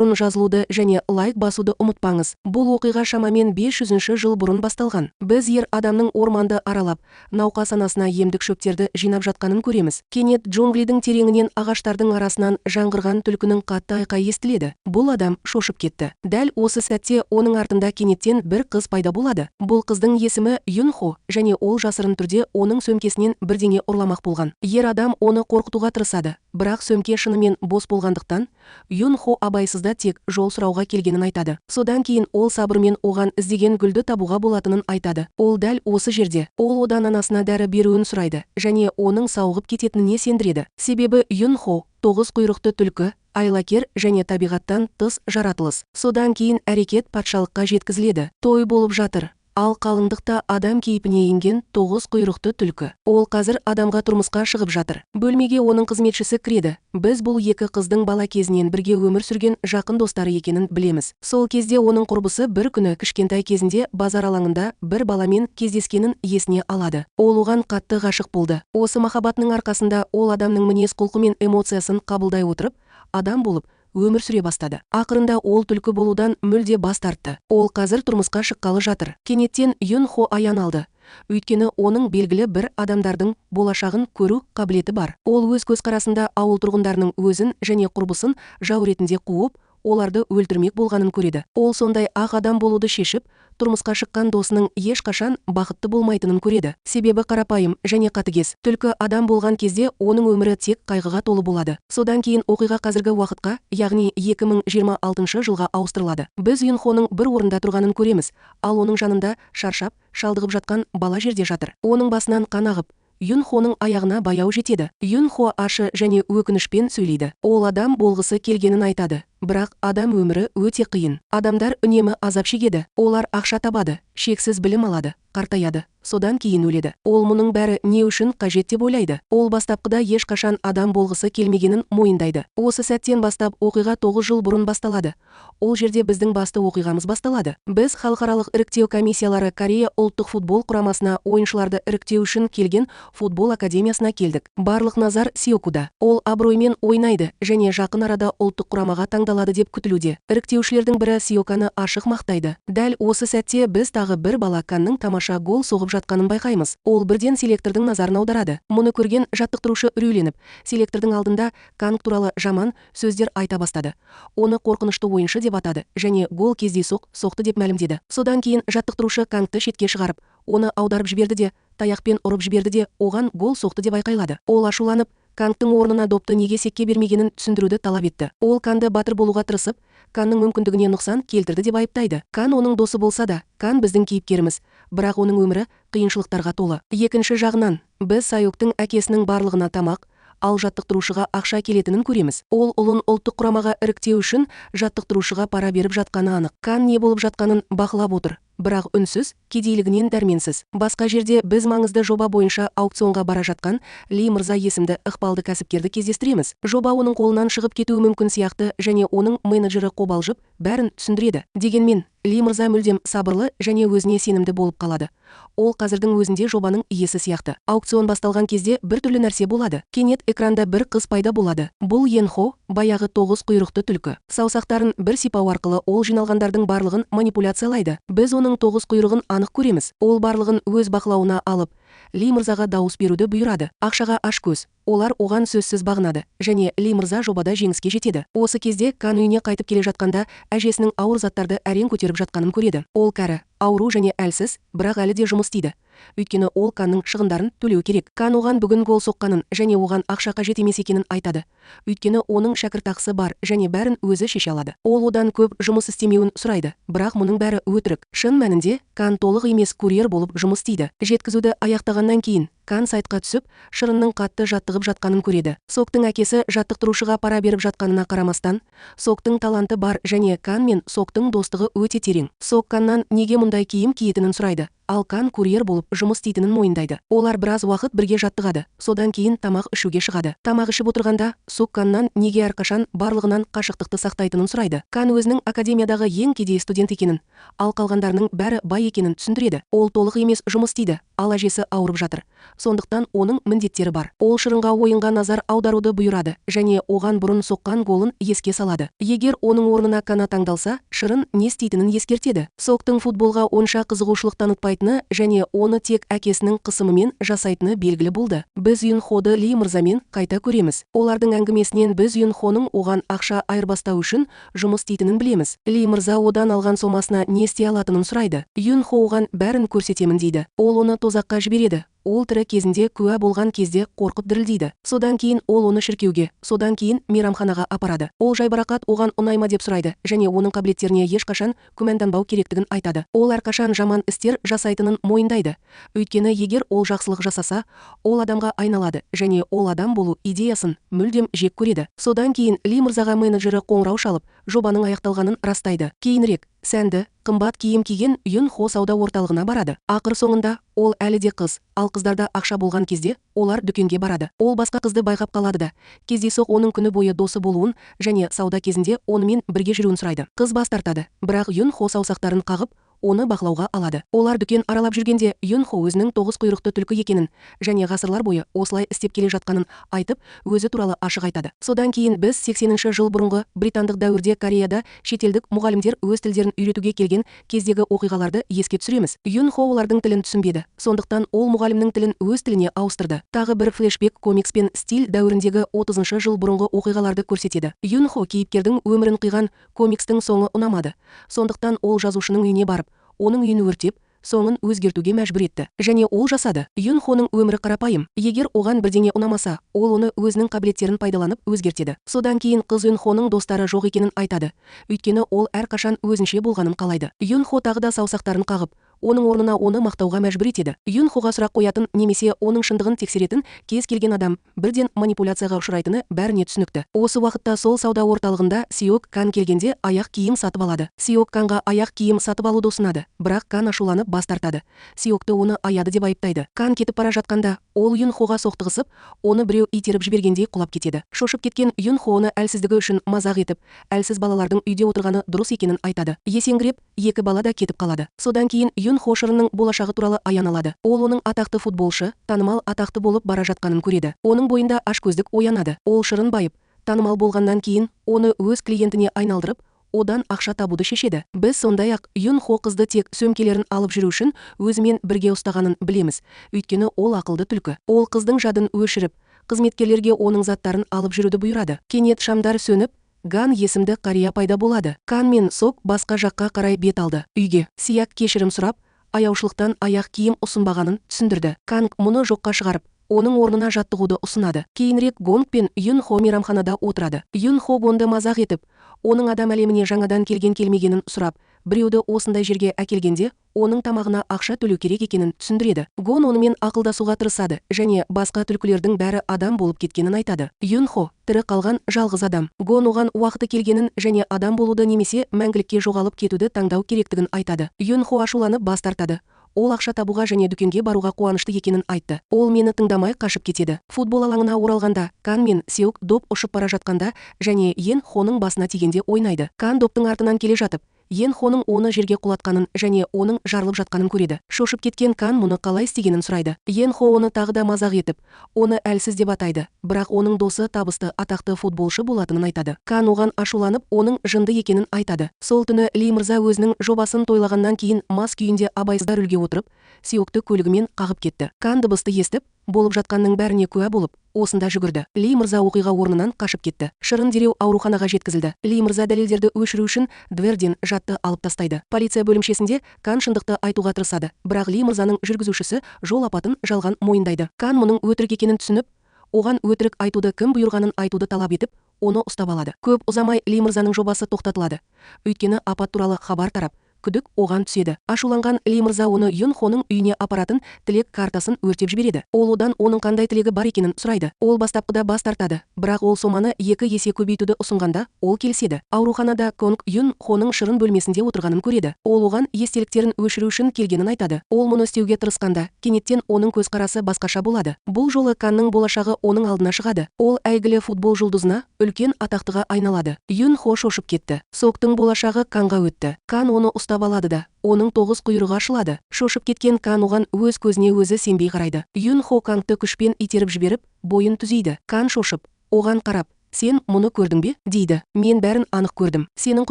жазылуды және лайк басуды ұмытпаңыз. Бұл оқиға шамамен 500 жыл бұрын басталған. Біз ер адамның орманды аралап, науқас анасына емдік шөптерді жинап жатқанын көреміз. Кенет джунглидің тереңінен ағаштардың арасынан жаңғырған түлкінің қатты айқайы естіледі. Бұл адам шошып кетті. Дәл осы сәтте оның артында кенеттен бір қыз пайда болады. Бұл қыздың есімі Юнхо, және ол жасырын түрде оның сөмкесінен бірдеңе ұрламақ болған. Ер адам оны қорқытуға тырысады, бірақ сөмке шынымен бос болғандықтан, Юнхо абайсызда тек жол сұрауға келгенін айтады. Содан кейін ол сабырмен оған іздеген гүлді табуға болатынын айтады. Ол дәл осы жерде. Ол одан анасына дәрі беруін сұрайды, және оның сауығып кететініне сендіреді. Себебі Юнхо 9 құйрықты түлкі, айлакер және табиғаттан тыс жаратылыс. Содан кейін әрекет патшалыққа жеткізіледі. Той болып жатыр. Ал қалыңдықта адам кейпіне енген 9 құйрықты түлкі. Ол қазір адамға тұрмысқа шығып жатыр. Бөлмеге оның қызметшісі кіреді. Біз бұл екі қыздың бала кезінен бірге өмір сүрген жақын достары екенін білеміз. Сол кезде оның құрбысы бір күні кішкентай кезінде базар алаңында бір баламен кездескенін есіне алады. Ол оған қатты ғашық болды. Осы махаббатының арқасында ол адамның мінез-құлқы мен эмоциясын қабылдай отырып, адам болып өмір сүре бастады. Ақырында ол түлкі болудан мүлде бас тартты. Ол қазір тұрмысқа шыққалы жатыр. Кенеттен Юнхо аян алды. Өйткені оның белгілі бір адамдардың болашағын көру қабілеті бар. Ол өз көзқарасында ауыл тұрғындарының өзін және құрбысын жау ретінде қуып, оларды өлтірмек болғанын көреді. Ол сондай ақ адам болуды шешіп, тұрмысқа шыққан досының ешқашан бақытты болмайтынын көреді. Себебі қарапайым және қатыгез. Түлкі адам болған кезде оның өмірі тек қайғыға толы болады. Содан кейін оқиға қазіргі уақытқа, яғни 2026 жылға ауыстырылады. Біз Юнхоның бір орында тұрғанын көреміз, ал оның жанында шаршап, шалдығып жатқан бала жерде жатыр. Оның басынан қан ағып, Юнхоның аяғына баяу жетеді. Юнхо ашы және өкінішпен сөйлейді. Ол адам болғысы келгенін айтады. Бірақ адам өмірі өте қиын. Адамдар үнемі азап шегеді. Олар ақша табады, шексіз білім алады, қартаяды, содан кейін өледі. Ол мұның бәрі не үшін қажет деп ойлайды. Ол бастапқыда ешқашан адам болғысы келмегенін мойындайды. Осы сәттен бастап оқиға 9 жыл бұрын басталады. Ол жерде біздің басты оқиғамыз басталады. Біз халықаралық іріктеу комиссиялары Корея ұлттық футбол құрамасына ойыншыларды іріктеу үшін келген футбол академиясына келдік. Барлық назар Сиокуда. Ол абыроймен ойнайды және жақын арада ұлттық құрамаға таңдалады деп күтілуде. Іріктеушілердің бірі Сиоканы ашық мақтайды. Дәл осы сәтте біз тағы бір бала Канның тамаша гол соғып жатқанын байқаймыз. Ол бірден селектордың назарын аударады. Мұны көрген жаттықтырушы үрейленіп, селектордың алдында Канг туралы жаман сөздер айта бастады. Оны қорқынышты ойыншы деп атады және гол кездейсоқ соқты деп мәлімдеді. Содан кейін жаттықтырушы Кангты шетке шығарып, оны аударып жіберді де, таяқпен ұрып жіберді де, оған гол соқты деп айқайлады. Ол ашуланып, Кангтың орнына допты неге секке бермегенін түсіндіруді талап етті. Ол Канды батыр болуға тырысып, Канның мүмкіндігіне нұқсан келтірді деп айыптайды. Кан оның досы болса да, Кан біздің кейіпкеріміз, бірақ оның өмірі қиыншылықтарға толы. Екінші жағынан, біз Сайоктың әкесінің барлығына тамақ, ал жаттықтырушыға ақша келетінін көреміз. Ол ұлын ұлттық құрамаға іріктеу үшін жаттықтырушыға пара беріп жатқаны анық. Кан не болып жатқанын бақылап отыр, бірақ үнсіз, кедейлігінен дәрменсіз. Басқа жерде біз маңызды жоба бойынша аукционға бара жатқан Ли Мырза есімді ықпалды кәсіпкерді кездестіреміз. Жоба оның қолынан шығып кетуі мүмкін сияқты және оның менеджері қобалжып бәрін түсіндіреді. Дегенмен, Ли Мырза мүлдем сабырлы және өзіне сенімді болып қалады. Ол қазірдің өзінде жобаның иесі сияқты. Аукцион басталған кезде бір түрлі нәрсе болады. Кенет экранда бір қыз пайда болады. Бұл Юнхо, баяғы 9 құйрықты түлкі. Саусақтарын бір сипау арқылы ол жиналғандардың барлығын манипуляциялайды. Біз оның 9 құйрығын анық көреміз. Ол барлығын өз бақылауына алып, Ли Мырзаға дауыс беруді бұйырады. Ақшаға аш көз. Олар оған сөзсіз бағынады және Ли Мырза жобада жеңіске жетеді. Осы кезде Кан үйіне қайтып келе жатқанда әжесінің ауыр заттарды әрең көтеріп жатқанын көреді. Ол кәрі, ауру және әлсіз, бірақ әлі де жұмыс істейді. Өйткені ол Канның шығындарын төлеу керек. Кан оған бүгін гол соққанын және оған ақша қажет емес екенін айтады. Өйткені оның шәкіртақысы бар және бәрін өзі шеше алады. Ол одан көп жұмыс істемеуін сұрайды, бірақ мұның бәрі өтірік. Шын мәнінде Кан толық емес курьер болып жұмыс істейді. Жеткізуді аяқтағаннан кейін Кан сайтқа түсіп, шырынның қатты жаттығып жатқанын көреді. Соктың әкесі жаттықтырушыға пара беріп жатқанына қарамастан, Соктың таланты бар және Кан мен Соктың достығы өте терең. Сок Каннан неге мұндай киім киетінін сұрайды. Ал Кан курьер болып жұмыс істейтінін мойындайды. Олар біраз уақыт бірге жаттығады. Содан кейін тамақ ішуге шығады. Тамақ ішіп отырғанда Сок Каннан неге әрқашан барлығынан қашықтықты сақтайтынын сұрайды. Кан өзінің академиядағы ең кедей студент екенін, ал қалғандарының бәрі бай екенін түсіндіреді. Ол толық емес жұмыс істейді, ал әжесі ауырып жатыр. Сондықтан оның міндеттері бар. Ол шырынға ойынға назар аударуды бұйырады және оған бұрын соққан голын еске салады. Егер оның орнына Кан таңдалса, шырын не істейтінін ескертеді. Соктың футболға онша қызығушылық танытпайтыны және оны тек әкесінің қысымымен жасайтыны белгілі болды. Біз Юнходы Ли мырзамен қайта көреміз. Олардың әңгімесінен біз Юнхоның оған ақша айырбастау үшін жұмыс істейтінін білеміз. Ли мырза одан алған сомасына не істей алатынын сұрайды. Юнхо оған бәрін көрсетемін дейді. Ол оны тозаққа жібереді. Ол тірі кезінде куә болған кезде қорқып дірілдейді. Содан кейін ол оны шіркеуге, содан кейін мейрамханаға апарады. Ол жайбарақат оған ұнайма деп сұрайды және оның қабілеттеріне ешқашан күмәнданбау керектігін айтады. Ол әрқашан жаман істер жасайтынын мойындайды. Өйткені егер ол жақсылық жасаса, ол адамға айналады және ол адам болу идеясын мүлдем жек көреді. Содан кейін Ли мырзаға менеджері қоңырау шалып, жобаның аяқталғанын растайды. Кейінірек сәнді, қымбат киім киген Юнхо сауда орталығына барады. Ақыр соңында ол әлі де қыз, ал қыздарда ақша болған кезде олар дүкенге барады. Ол басқа қызды байқап қалады да, кездейсоқ оның күні бойы досы болуын және сауда кезінде онымен бірге жүруін сұрайды. Қыз бас тартады, бірақ Юнхо саусақтарын қағып, оны бақылауға алады. Олар дүкен аралап жүргенде Юнхо өзінің 9 құйрықты түлкі екенін және ғасырлар бойы осылай істеп келе жатқанын айтып, өзі туралы ашық айтады. Содан кейін біз 80-ші жыл бұрынғы британдық дәуірде Кореяда шетелдік мұғалімдер өз тілдерін үйретуге келген кездегі оқиғаларды еске түсіреміз. Юнхо олардың тілін түсінбеді. Сондықтан ол мұғалімнің тілін өз тіліне ауыстырды. Тағы бір флешбек комикс пен стиль дәуіріндегі 30-ші жыл бұрынғы оқиғаларды көрсетеді. Юнхо кейіпкердің өмірін қиған комикстің соңы ұнамады. Сондықтан ол жазушының үйіне барып, оның үйін өртеп, соңын өзгертуге мәжбүр етті. Және ол жасады. Юнхоның өмірі қарапайым. Егер оған бірдеңе ұнамаса, ол оны өзінің қабілеттерін пайдаланып өзгертеді. Содан кейін қыз Юнхоның достары жоқ екенін айтады. Өйткені ол әрқашан өзінше болғанын қалайды. Юнхо тағы да саусақтарын қағып, оның орнына оны мақтауға мәжбүр етеді. Юнхоға сұрақ қоятын немесе оның шындығын тексеретін кез келген адам бірден манипуляцияға ұшырайтыны бәріне түсінікті. Осы уақытта сол сауда орталығында Сеок Кан келгенде аяқ киім сатып алады. Сеок Канға аяқ киім сатып алуды ұсынады, бірақ Кан ашуланып бас тартады. Сеокты оны аяды деп айыптайды. Кан кетіп бара жатқанда, ол Юнхоға соқтығысып, оны біреу итеріп жібергендей құлап кетеді. Шошып кеткен Юнхо оны әлсіздігі үшін мазақ етіп, әлсіз балалардың үйде отырғаны дұрыс екенін айтады. Есеңгіреп, екі бала да кетіп қалады. Содан кейін Юнхо шырынның болашағы туралы аян алады. Ол оның атақты футболшы, танымал атақты болып бара жатқанын көреді. Оның бойында ашкөздік оянады. Ол шырын байып, танымал болғаннан кейін оны өз клиентіне айналдырып, одан ақша табуды шешеді. Біз сондай-ақ Юнхо қызды тек сөмкелерін алып жүру үшін өзімен бірге ұстағанын білеміз. Өйткені ол ақылды түлкі. Ол қыздың жадын өшіріп, қызметкерлерге оның заттарын алып жүруді бұйырады. Кенет шамдар сөніп, Ган есімді қария пайда болады. Кан мен Сок басқа жаққа қарай бет алды. Үйге Сияк кешірім сұрап, аяушылықтан аяқ киім ұсынбағанын түсіндірді. Кан мұны жоққа шығарып, оның орнына жаттығуды ұсынады. Кейінірек Гонг пен Юнхо мейрамханада отырады. Юнхо Гонды мазақ етіп, оның адам әлеміне жаңадан келген-келмегенін сұрап, біреуді осындай жерге әкелгенде, оның тамағына ақша төлеу керек екенін түсіндіреді. Гон онымен ақылдасуға тырысады және басқа түлкілердің бәрі адам болып кеткенін айтады. Юнхо тірі қалған жалғыз адам. Гон оған уақыты келгенін және адам болуды немесе мәңгілікке жоғалып кетуді таңдау керектігін айтады. Юнхо ашуланып бас тартады. Ол ақша табуға және дүкенге баруға қуанышты екенін айтты. Ол мені тыңдамай қашып кетеді. Футбол алаңына оралғанда, Кан мен Сеук доп ұшып бара жатқанда және Юнхоның басына тигенде ойнайды. Кан доптың артынан келе жатып, Юнхоның оны жерге құлатқанын және оның жарылып жатқанын көреді. Шошып кеткен Кан мұны қалай істегенін сұрайды. Юнхо оны тағы да мазақ етіп, оны әлсіз деп атайды, бірақ оның досы табысты атақты футболшы болатынын айтады. Кан оған ашуланып, оның жынды екенін айтады. Сол түні Ли мырза өзінің жобасын тойлағаннан кейін мас күйінде абайсызда рөлге отырып, Сеокты көлігімен қағып кетті. Кан дыбысты естіп, болып жатқанның бәріне куә болып, осында жүгірді. Ли мырза оқиға орнынан қашып кетті. Шырын дереу ауруханаға жеткізілді. Ли мырза дәлелдерді өшіру үшін Дверден жатты алып тастайды. Полиция бөлімшесінде Кан шындықты айтуға тырысады, бірақ Ли мырзаның жүргізушісі жол апатын жалған мойындайды. Кан мұның өтірік екенін түсініп, оған өтірік айтуды кім бұйырғанын айтуды талап етіп, оны ұстап алады. Көп ұзамай Ли мырзаның жобасы тоқтатылады. Өйткені апат туралы хабар тарап, күдік оған түседі. Ашуланған Ли мырза оны Юнхоның үйіне апаратын тілек картасын өртеп жібереді. Ол одан оның қандай тілегі бар екенін сұрайды. Ол бастапқыда бас тартады, бірақ ол соманы 2 есе көбейтуді ұсынғанда ол келіседі. Ауруханада Конг Юнхоның шырын бөлмесінде отырғанын көреді. Ол оған естеліктерін өшіру үшін келгенін айтады. Ол мұны істеуге тырысқанда, кенеттен оның көзқарасы басқаша болады. Бұл жолы Канның болашағы оның алдына шығады. Ол әйгілі футбол жұлдызына, үлкен атақтыға айналады. Юнхо шошып кетті. Соктың болашағы Канға өтті. Кан оны ұстап алады да, оның 9 құйрығы ашылады. Шошып кеткен Кан оған өз көзіне өзі сенбей қарайды. Юн Хо Кангты күшпен итеріп жіберіп, бойын түзейді. Кан шошып, оған қарап, сен мұны көрдің бе? Дейді. Мен бәрін анық көрдім. Сенің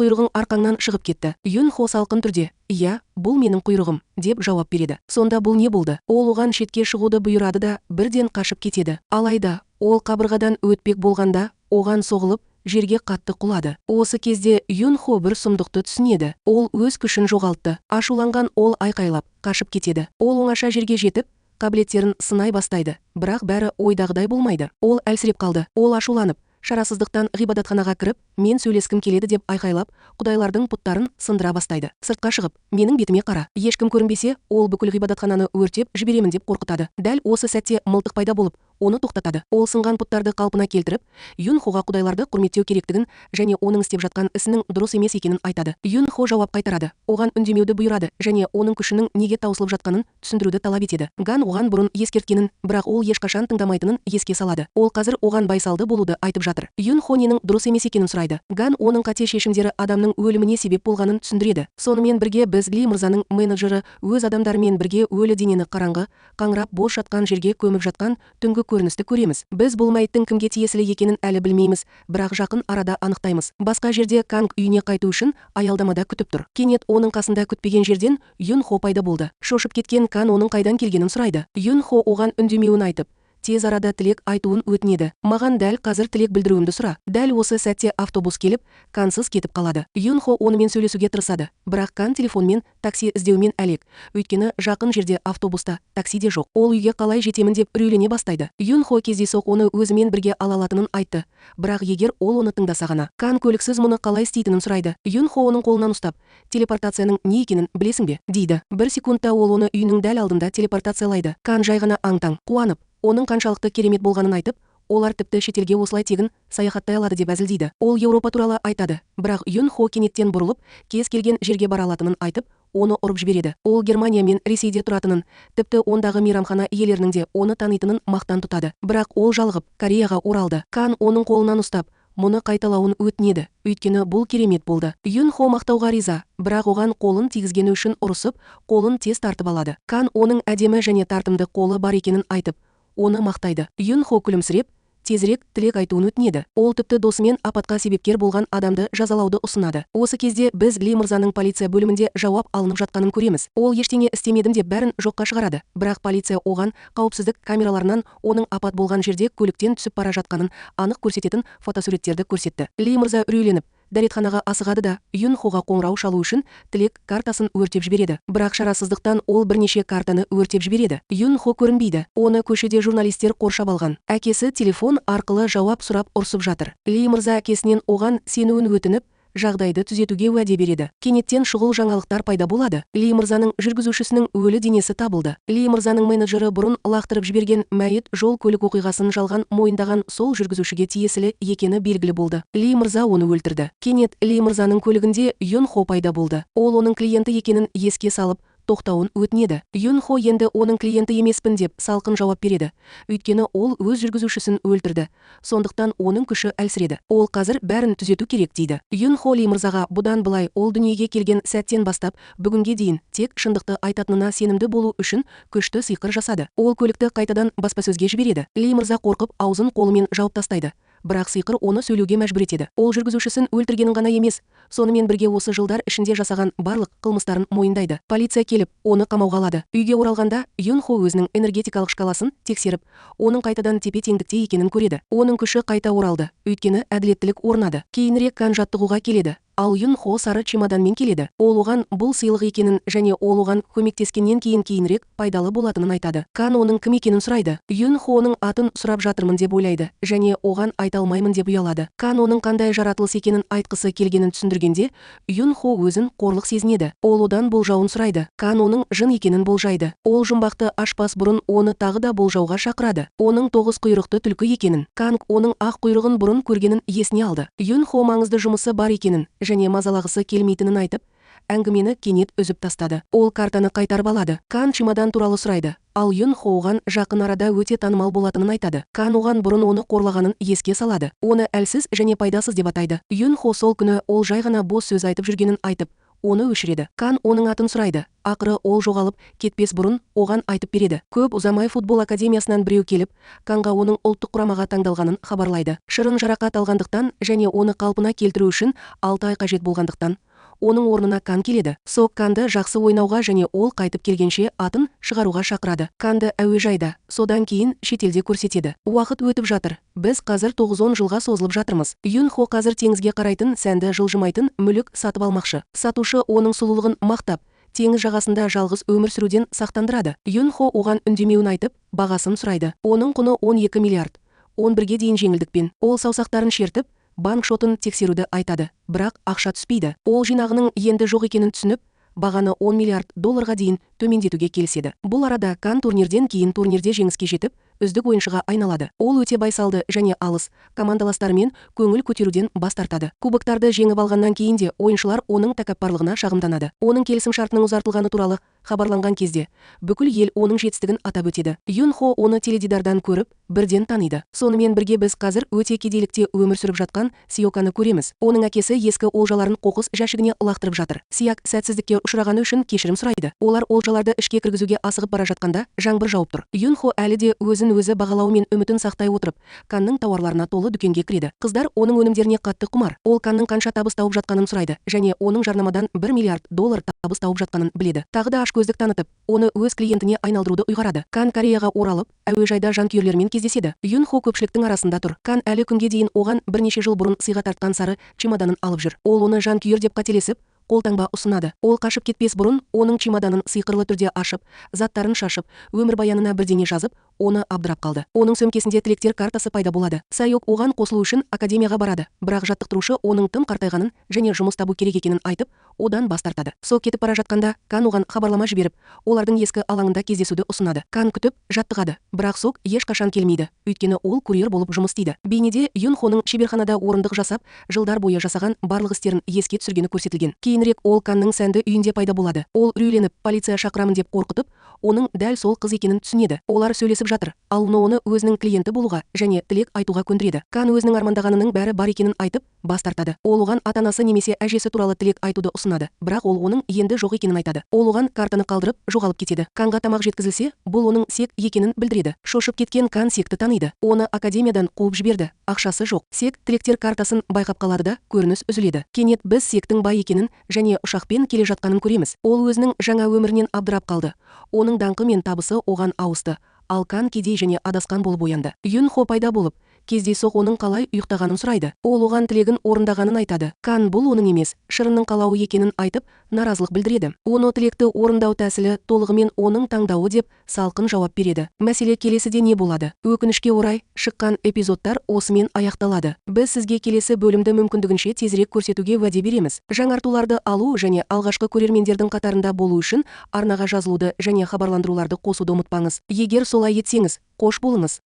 құйрығың арқаңнан шығып кетті. Юн Хо салқын түрде, иә, бұл менің құйрығым, деп жауап береді. Сонда бұл не болды? Ол оған шетке шығуды бұйырады да, бірден қашып кетеді. Алайда, ол қабырғадан өтпек болғанда, оған соғылып, жерге қатты құлады. Осы кезде Юн Хо бір сұмдықты түсінеді. Ол өз күшін жоғалтты. Ашуланған ол айқайлап, қашып кетеді. Ол оңаша жерге жетіп, қабілеттерін сынай бастайды. Бірақ бәрі ойдағыдай болмайды. Ол әлсіреп қалды. Ол ашуланып, шарасыздықтан ғибадатханаға кіріп, мен сөйлескім келеді деп айқайлап, құдайлардың пұттарын сындыра бастайды. Сыртқа шығып, менің бетіме қара. Ешкім көрінбесе, ол бүкіл ғибадатхананы өртеп жіберемін деп қорқытады. Дәл осы сәтте мылтық пайда болып, оны тоқтатады. Ол сынған пұттарды қалпына келтіріп, Юн Хоға құдайларды құрметтеу керектігін және оның істеп жатқан ісінің дұрыс емес екенін айтады. Юн Хо жауап қайтарады. Оған үндемеуді бұйырады және оның күшінің неге таусылып жатқанын түсіндіруді талап етеді. Ган оған бұрын ескерткенін, бірақ ол ешқашан тыңдамайтынын еске салады. Ол қазір оған байсалды болуды айтып жатыр. Юн Хо ненің дұрыс емес екенін сұрайды. Ган оның қате шешімдері адамның өліміне себеп болғанын түсіндіреді. Сонымен бірге біз Ли мырзаның менеджері өз адамдарымен бірге өлі денені қараңғы, қаңырап бос жатқан жерге көміп жатқан түнгі көріністі көреміз. Біз бұл мәйіттің кімге тиесілі екенін әлі білмейміз, бірақ жақын арада анықтаймыз. Басқа жерде Канг үйіне қайту үшін аялдамада күтіп тұр. Кенет оның қасында күтпеген жерден Юн Хо пайда болды. Шошып кеткен Кан оның қайдан келгенін сұрайды. Юн Хо оған үндемеуін айтып, тез арада тілек айтуын өтінеді. Маған дәл қазір тілек білдіруімді сұра. Дәл осы сәтте автобус келіп, Кансыз кетіп қалады. Юн Хо онымен сөйлесуге тырысады, бірақ Кан телефонмен такси іздеумен әлек. Өйткені жақын жерде автобуста такси де жоқ. Ол үйге қалай жетемін деп үрейлене бастайды. Юн Хо кездейсоқ оны өзімен бірге ала алатынын айтты, бірақ егер ол оны тыңдаса ғана. Кан көліксіз мұны қалай істейтінін сұрайды. Юн Хо оның қолынан ұстап, телепортацияның не екенін білесің бе? Дейді. Бір секундта ол оны үйінің дәл алдында телепортациялайды. Кан жай ғана аң-таң қуанып, оның қаншалықты керемет болғанын айтып, олар тіпті шетелге осылай тегін саяхаттай алады деп әзілдейді. Ол Еуропа туралы айтады, бірақ Юн Хо кенеттен бұрылып, кез келген жерге бара алатынын айтып, оны ұрып жібереді. Ол Германия мен Ресейде тұратынын, тіпті ондағы мейрамхана иелерінің де оны танитынын мақтан тұтады. Бірақ ол жалығып, Кореяға оралды. Кан оның қолынан ұстап, мұны қайталауын өтінеді, өйткені бұл керемет болды. Юн Хо мақтауға риза, бірақ оған қолын тигізгені үшін ұрысып, қолын тез тартып алады. Кан оның әдемі және тартымды қолы бар екенін айтып, оны мақтайды. Юн Хо күлімсіреп, тезірек тілек айтуын өтінеді. Ол тіпті досымен апатқа себепкер болған адамды жазалауды ұсынады. Осы кезде біз Ли мырзаның полиция бөлімінде жауап алынып жатқанын көреміз. Ол ештеңе істемедім деп бәрін жоққа шығарады, бірақ полиция оған қауіпсіздік камераларынан оның апат болған жерде көліктен түсіп бара жатқанын анық көрсететін фотосуреттерді көрсетті. Ли мырза үрейленіп, дәретханаға асығады да Юн Хоға қоңырау шалу үшін тілек картасын өртеп жібереді. Бірақ шарасыздықтан ол бірнеше картаны өртеп жібереді. Юн Хо көрінбейді. Оны көшеде журналистер қоршап алған. Әкесі телефон арқылы жауап сұрап ұрсып жатыр. Ли мырза әкесінен оған сенуін өтініп, жағдайды түзетуге уәде береді. Кенеттен шұғыл жаңалықтар пайда болады. Ли мырзаның жүргізушісінің өлі денесі табылды. Ли мырзаның менеджері бұрын лақтырып жіберген мәйіт жол көлік оқиғасын жалған мойындаған сол жүргізушіге тиесілі екені белгілі болды. Ли мырза оны өлтірді. Кенет Ли мырзаның көлігінде Юн Хо пайда болды. Ол оның клиенті екенін еске салып, тоқтауын өтінеді. Юн Хо енді оның клиенті емеспін деп салқын жауап береді. Өйткені ол өз жүргізушісін өлтірді. Сондықтан оның күші әлсіреді. Ол қазір бәрін түзету керек дейді. Юн Хо Ли мырзаға бұдан былай ол дүниеге келген сәттен бастап бүгінге дейін тек шындықты айтатынына сенімді болу үшін күшті сиқыр жасады. Ол көлікті қайтадан баспасөзге жібереді. Ли мырза қорқып аузын қолымен жауып тастайды. Бірақ сиқыр оны сөйлеуге мәжбүр етеді. Ол жүргізушісін өлтіргенін ғана емес, сонымен бірге осы жылдар ішінде жасаған барлық қылмыстарын мойындайды. Полиция келіп, оны қамауға алады. Үйге оралғанда Юн Хо өзінің энергетикалық шкаласын тексеріп, оның қайтадан тепе-теңдікте екенін көреді. Оның күші қайта оралды, өйткені әділеттілік орнады. Кейінірек Кан жаттығуға келеді. Ал Юн Хо сары чемоданмен келеді. Ол оған бұл сыйлық екенін және ол оған көмектескеннен кейінірек пайдалы болатынын айтады. Кан оның кім екенін сұрайды. Юн Хоның атын сұрап жатырмын деп ойлайды және оған айта алмаймын деп ұялады. Кан оның қандай жаратылыс екенін айтқысы келгенін түсіндіргенде, Юн Хо өзін қорлық сезінеді. Ол одан болжауын сұрайды. Кан оның жын екенін болжайды. Ол жұмбақты ашпас бұрын оны тағы да болжауға шақырады. Оның 9 құйрықты түлкі екенін, Канг оның ақ құйрығын бұрын көргенін есіне алды. Юн Хо маңызды жұмысы бар екенін және мазалағысы келмейтінін айтып, әңгімені кенет үзіп тастады. Ол картаны қайтарып алады. Кан чемодан туралы сұрайды. Ал Юн Хо оған жақын арада өте танымал болатынын айтады. Кан оған бұрын оны қорлағанын еске салады. Оны әлсіз және пайдасыз деп атайды. Юн Хо сол күні ол жай ғана бос сөз айтып жүргенін айтып, оны өшіреді. Кан оның атын сұрайды. Ақыры ол жоғалып кетпес бұрын оған айтып береді. Көп ұзамай футбол академиясынан біреу келіп, Канға оның ұлттық құрамаға таңдалғанын хабарлайды. Шырын жарақат алғандықтан және оны қалпына келтіру үшін 6 ай қажет болғандықтан оның орнына Кан келеді. Сок Канды жақсы ойнауға және ол қайтып келгенше атын шығаруға шақырады. Канды әуежайда, содан кейін шетелде көрсетеді. Уақыт өтіп жатыр. Біз қазір 9-10 жылға созылып жатырмыз. Юн Хо қазір теңізге қарайтын сәнді жылжымайтын мүлік сатып алмақшы. Сатушы оның сұлулығын мақтап, теңіз жағасында жалғыз өмір сүруден сақтандырады. Юн Хо оған үндемеуін айтып, бағасын сұрайды. Оның құны 12 миллиард. 11-ге дейін жеңілдікпен. Ол саусақтарын шертіп, банк шотын тексеруді айтады, бірақ ақша түспейді. Ол жинағының енді жоқ екенін түсініп, бағаны 10 миллиард долларға дейін төмендетуге келіседі. Бұл арада Кан турнирден кейін турнирде жеңіске жетіп, үздік ойыншыға айналады. Ол өте байсалды және алыс командаластарымен көңіл көтеруден бас тартады. Кубоктарды жеңіп алғаннан кейін де ойыншылар оның тәкаппарлығына шағымданады. Оның келісім шартының ұзартылғаны туралы хабарланған кезде бүкіл ел оның жетістігін атап өтеді. Юн Хо оны теледидардан көріп, бірден таниды. Сонымен бірге біз қазір өте кедейлікте өмір сүріп жатқан Сиоканы көреміз. Оның әкесі ескі олжаларын қоқыс жәшігіне лақтырып жатыр. Сияк сәтсіздікке ұшырағаны үшін кешірім сұрайды. Олар олжаларды ішке кіргізуге асығып бара жатқанда жаңбыр жауып тұр. Юн Хо әлі де өзі бағалауы мен үмітін сақтай отырып, Канның тауарларына толы дүкенге кіреді. Қыздар оның өнімдеріне қатты құмар. Ол Канның қанша табыс тауып жатқанын сұрайды және оның жарнамадан 1 миллиард доллар табыс тауып жатқанын біледі. Тағы да ашкөздік танытып, оны өз клиентіне айналдыруды ұйғарады. Кан Кореяға оралып, әуежайда жанкүйерлермен кездеседі. Юн Хо көпшіліктің арасында тұр. Кан әлі күнге дейін оған бірнеше жыл бұрын сыйға тартқан сары чемоданын алып жүр. Ол оны жанкүйер деп қателесіп, қолтаңба ұсынады. Ол қашып кетпес бұрын оның чемоданын сиқырлы түрде ашып, заттарын шашып, өмірбаянына бірдеңе жазып, оны абдырап қалды. Оның сөмкесінде тілектер картасы пайда болады. Сайок оған қосылу үшін академияға барады, бірақ жаттықтырушы оның тым қартайғанын және жұмыс табу керек екенін айтып, одан бас тартады. Сок кетіп бара жатқанда, Кан оған хабарлама жіберіп, олардың ескі алаңында кездесуді ұсынады. Кан күтіп, жаттығады, бірақ Сок ешқашан келмейді, өйткені ол курьер болып жұмыс істейді. Бейнеде Юн Хоның шеберханада орындық жасап, жылдар бойы жасаған барлық істерін еске түсіргені көрсетілген. Кейінірек ол Канның сәнді үйінде пайда болады. Ол үрейленіп, полиция шақырамын деп қорқытып, оның дәл сол қыз екенін түсінеді. Олар сөйлесіп жатыр, ал оны өзінің клиенті болуға және тілек айтуға көндіреді. Кан өзінің армандағанының бәрі бар екенін айтып, бас тартады. Ол оған ата-анасы немесе әжесі туралы тілек айтуды ұсынады, бірақ ол оның енді жоқ екенін айтады. Ол оған картаны қалдырып, жоғалып кетеді. Канға тамақ жеткізілсе, бұл оның Сек екенін білдіреді. Шошып кеткен Кан Секті таниды. Оны академиядан қуып жіберді. Ақшасы жоқ. Сек тілектер картасын байқап қалады да, көрініс үзіледі. Кенет біз Сектің бай екенін және ұшақпен келе жатқанын көреміз. Ол өзінің жаңа өмірінен абдырап қалды. Оның даңқы мен табысы оған ауысты. Ал Кан кедей және адасқан болып оянды. Юн Хо пайда болып, кездейсоқ оның қалай ұйықтағанын сұрайды. Ол оған тілегін орындағанын айтады. Кан бұл оның емес, шырынның қалауы екенін айтып, наразылық білдіреді. Оны тілекті орындау тәсілі толығымен оның таңдауы деп салқын жауап береді. Мәселе келесіде не болады? Өкінішке орай, шыққан эпизодтар осымен аяқталады. Біз сізге келесі бөлімді мүмкіндігінше тезірек көрсетуге уәде береміз. Жаңартуларды алу және алғашқы көрермендердің қатарында болу үшін арнаға жазылуды және хабарландыруларды қосуды ұмытпаңыз. Егер солай етсеңіз, қош болыңыз.